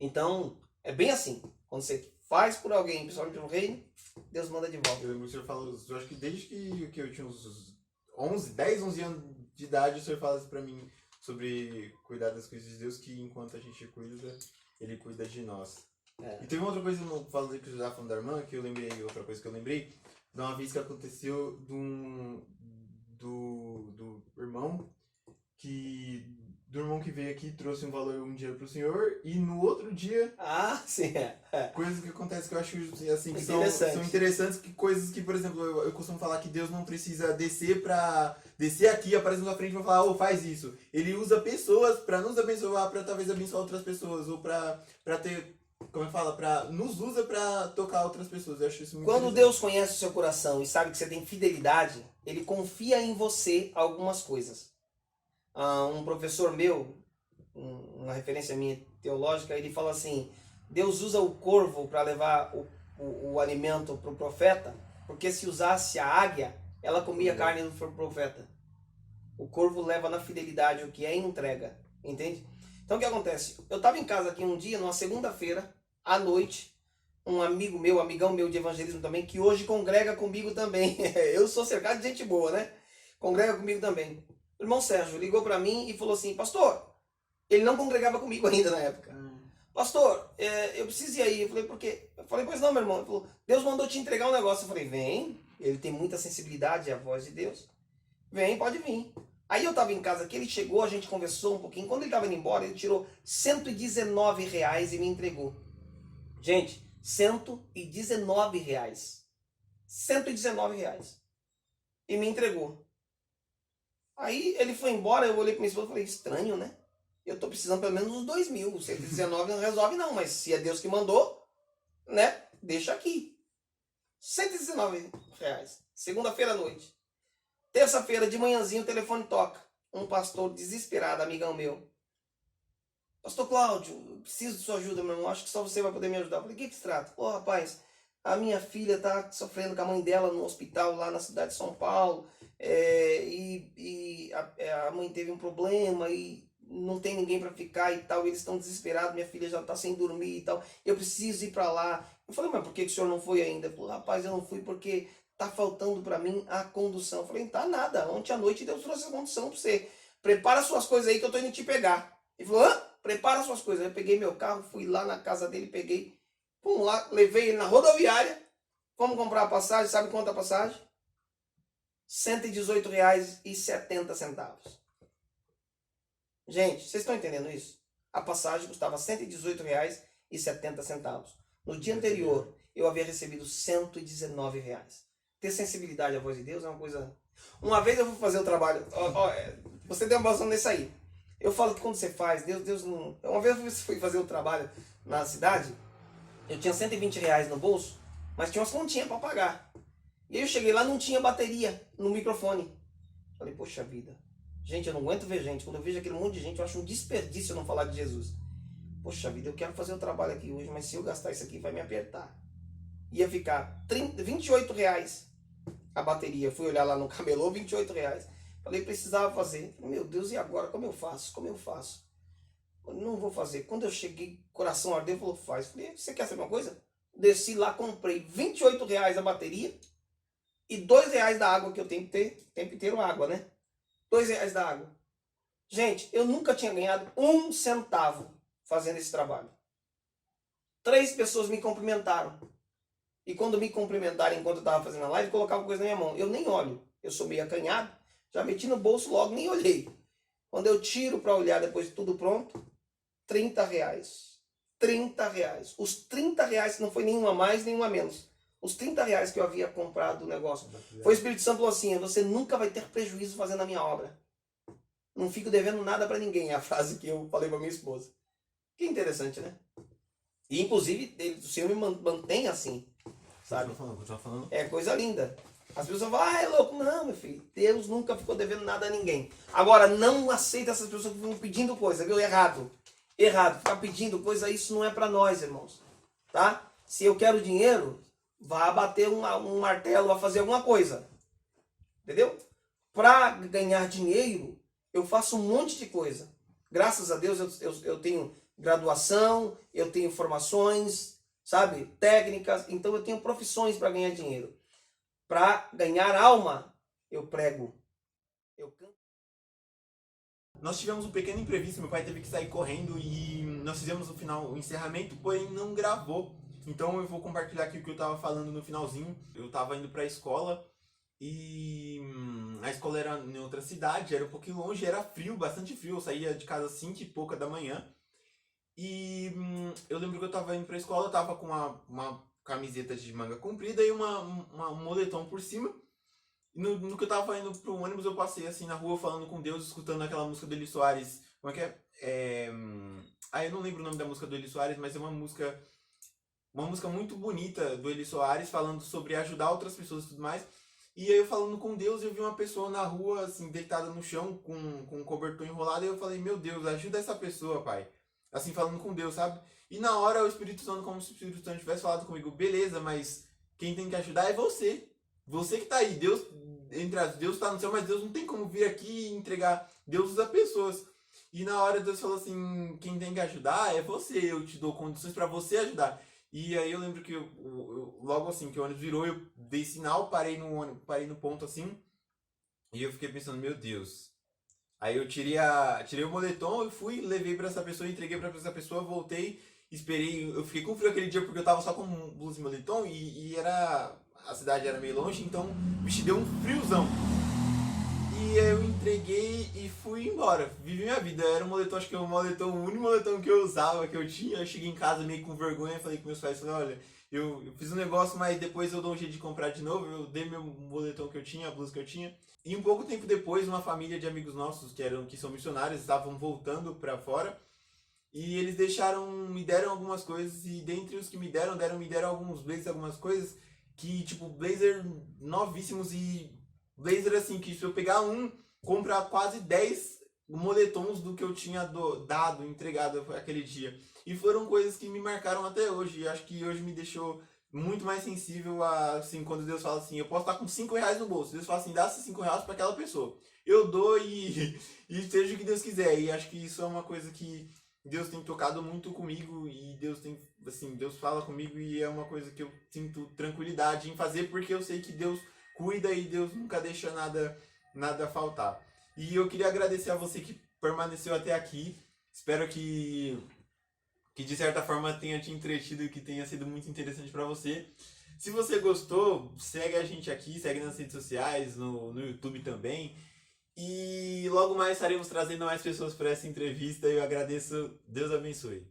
Então, é bem assim. Quando você faz por alguém, principalmente no reino, Deus manda de volta. Eu lembro que o senhor falou, eu acho que desde que eu tinha uns 10, 11 anos de idade, o senhor fala isso pra mim sobre cuidar das coisas de Deus, que enquanto a gente cuida, Ele cuida de nós. E teve uma outra coisa, falando que você estava falando da irmã, que eu lembrei, outra coisa que eu lembrei, de uma vez que aconteceu do irmão que veio aqui, trouxe um dinheiro pro senhor, e no outro dia, Sim. coisas que acontecem que eu acho assim, que são Interessante. interessantes, que coisas que, por exemplo, eu costumo falar que Deus não precisa descer aqui, aparecer na frente e falar, faz isso. Ele usa pessoas para nos abençoar, para talvez abençoar outras pessoas, ou para ter, como eu falo, nos usa para tocar outras pessoas. Eu acho isso muito Quando interessante. Deus conhece o seu coração e sabe que você tem fidelidade, Ele confia em você algumas coisas. Um professor meu, uma referência minha teológica, ele fala assim, Deus usa o corvo para levar o alimento para o profeta, porque se usasse a águia, ela comia carne do profeta. O corvo leva na fidelidade o que é e entrega, entende? Então o que acontece? Eu estava em casa aqui um dia, numa segunda-feira, à noite, um amigão meu de evangelismo também, que hoje congrega comigo também. Eu sou cercado de gente boa, né? Congrega comigo também. O irmão Sérgio ligou para mim e falou assim, pastor, ele não congregava comigo ainda na época. Pastor, eu preciso ir aí. Eu falei, por quê? Eu falei, pois não, meu irmão. Ele falou, Deus mandou te entregar um negócio. Eu falei, vem. Ele tem muita sensibilidade, é a voz de Deus. Vem, pode vir. Aí eu tava em casa aqui, ele chegou, a gente conversou um pouquinho. Quando ele tava indo embora, ele tirou R$119 e me entregou. Gente, R$119. R$119. E me entregou. Aí ele foi embora, eu olhei pra minha esposa e falei, estranho, né? Eu tô precisando pelo menos uns 2.000. 119 não resolve não, mas se é Deus que mandou, né? Deixa aqui. R$119. Segunda-feira à noite. Terça-feira de manhãzinho o telefone toca. Um pastor desesperado, amigão meu. Pastor Cláudio, eu preciso de sua ajuda, meu irmão. Acho que só você vai poder me ajudar. Eu falei, o que se trata? Rapaz, a minha filha tá sofrendo com a mãe dela no hospital lá na cidade de São Paulo. A mãe teve um problema e não tem ninguém para ficar e tal, eles estão desesperados, minha filha já está sem dormir e tal, eu preciso ir para lá. Eu falei, mas por que o senhor não foi ainda? Ele falou, rapaz, eu não fui porque tá faltando para mim a condução. Eu falei, não tá nada, ontem à noite Deus trouxe a condução para você. Prepara suas coisas aí que eu tô indo te pegar. Ele falou, hã? Prepara suas coisas. Aí eu peguei meu carro, fui lá na casa dele, peguei, fomos lá, levei ele na rodoviária, fomos comprar a passagem, sabe quanto a passagem? R$ 118,70. Gente, vocês estão entendendo isso? A passagem custava R$ 118,70. No dia anterior, eu havia recebido R$ 119. Ter sensibilidade à voz de Deus é uma coisa... Uma vez eu fui fazer o trabalho... você deu uma noção nisso aí. Eu falo que quando você faz, Deus não... Uma vez eu fui fazer o trabalho na cidade, eu tinha R$ 120 no bolso, mas tinha umas continhas para pagar. E aí eu cheguei lá, não tinha bateria no microfone. Falei, poxa vida. Gente, eu não aguento ver gente. Quando eu vejo aquele monte de gente, eu acho um desperdício eu não falar de Jesus. Poxa vida, eu quero fazer o trabalho aqui hoje, mas se eu gastar isso aqui, vai me apertar. Ia ficar R$ 28 a bateria. Fui olhar lá no camelô, R$ 28. Falei, precisava fazer. Falei, meu Deus, e agora? Como eu faço? Como eu faço? Falei, não vou fazer. Quando eu cheguei, coração ardeu, falou, faz. Falei, você quer saber uma coisa? Desci lá, comprei R$ 28 a bateria e R$ 2 da água que eu tenho que ter. O tempo inteiro água, né? R$ 2 da água. Gente, eu nunca tinha ganhado 1 centavo fazendo esse trabalho. 3 pessoas me cumprimentaram. E quando me cumprimentaram enquanto eu estava fazendo a live, colocavam coisa na minha mão. Eu nem olho. Eu sou meio acanhado. Já meti no bolso logo, nem olhei. Quando eu tiro para olhar depois de tudo pronto, R$ 30. R$ 30. Os R$ 30 não foi nenhuma a mais, nenhuma a menos. Os R$ 30 que eu havia comprado do negócio. Foi o Espírito Santo falou assim, você nunca vai ter prejuízo fazendo a minha obra. Não fico devendo nada para ninguém, é a frase que eu falei para minha esposa. Que interessante, né? E inclusive, o Senhor me mantém assim, sabe? Continua falando. É coisa linda. As pessoas falam, é louco. Não, meu filho, Deus nunca ficou devendo nada a ninguém. Agora, não aceita essas pessoas que ficam pedindo coisa, viu? Errado. Errado. Ficar pedindo coisa, isso não é para nós, irmãos. Tá? Se eu quero dinheiro, vá bater um martelo, vá fazer alguma coisa. Entendeu? Para ganhar dinheiro, eu faço um monte de coisa. Graças a Deus eu tenho graduação, eu tenho formações, sabe? Técnicas. Então eu tenho profissões para ganhar dinheiro. Para ganhar alma, eu prego. Eu canto. Nós tivemos um pequeno imprevisto, meu pai teve que sair correndo e nós fizemos o encerramento, porém não gravou. Então eu vou compartilhar aqui o que eu tava falando no finalzinho. Eu tava indo pra escola e a escola era em outra cidade, era um pouquinho longe, era frio, bastante frio. Eu saía de casa às 5 e pouca da manhã. E eu lembro que eu tava indo pra escola, eu tava com uma camiseta de manga comprida e um moletom por cima. E no que eu tava indo pro ônibus, eu passei assim na rua falando com Deus, escutando aquela música do Eli Soares. Como é que é? Eu não lembro o nome da música do Eli Soares, mas é uma música muito bonita do Eli Soares, falando sobre ajudar outras pessoas e tudo mais. E aí eu falando com Deus, eu vi uma pessoa na rua, assim, deitada no chão, com um cobertor enrolado, e eu falei, meu Deus, ajuda essa pessoa, pai. Assim, falando com Deus, sabe? E na hora o Espírito Santo, como se o Espírito Santo tivesse falado comigo, beleza, mas quem tem que ajudar é você. Você que tá aí, Deus tá no céu, mas Deus não tem como vir aqui e entregar. Deus usa pessoas. E na hora Deus falou assim, quem tem que ajudar é você, eu te dou condições para você ajudar. E aí eu lembro que logo assim que o ônibus virou, eu dei sinal, parei no ponto assim, e eu fiquei pensando, meu Deus. Aí eu tirei o moletom, eu fui, levei para essa pessoa, entreguei para essa pessoa, voltei, esperei, eu fiquei com frio aquele dia porque eu tava só com blusa e moletom e a cidade era meio longe, então me deu um friozão. E aí eu entreguei e fui embora. Vivi minha vida. Era um moletom, acho que o único moletom que eu usava, que eu tinha. Eu cheguei em casa meio com vergonha, falei com meus pais, falei, olha, eu fiz um negócio, mas depois eu dou um jeito de comprar de novo. Eu dei meu moletom que eu tinha, a blusa que eu tinha. E um pouco tempo depois, uma família de amigos nossos, que são missionários, estavam voltando pra fora. E eles me deram algumas coisas, e dentre os que me deram alguns blazers, algumas coisas, que tipo, blazer novíssimos e blazer assim, que se eu pegar comprar quase 10 moletons do que eu tinha entregado aquele dia. E foram coisas que me marcaram até hoje. E acho que hoje me deixou muito mais sensível a, assim, quando Deus fala assim, eu posso estar com 5 reais no bolso. Deus fala assim, dá esses 5 reais para aquela pessoa. Eu dou e seja o que Deus quiser. E acho que isso é uma coisa que Deus tem tocado muito comigo e Deus tem, assim, Deus fala comigo e é uma coisa que eu sinto tranquilidade em fazer porque eu sei que Deus cuida e Deus nunca deixa nada faltar. E eu queria agradecer a você que permaneceu até aqui. Espero que de certa forma tenha te entretido e que tenha sido muito interessante para você. Se você gostou, segue a gente aqui, segue nas redes sociais, no YouTube também. E logo mais estaremos trazendo mais pessoas para essa entrevista. Eu agradeço. Deus abençoe.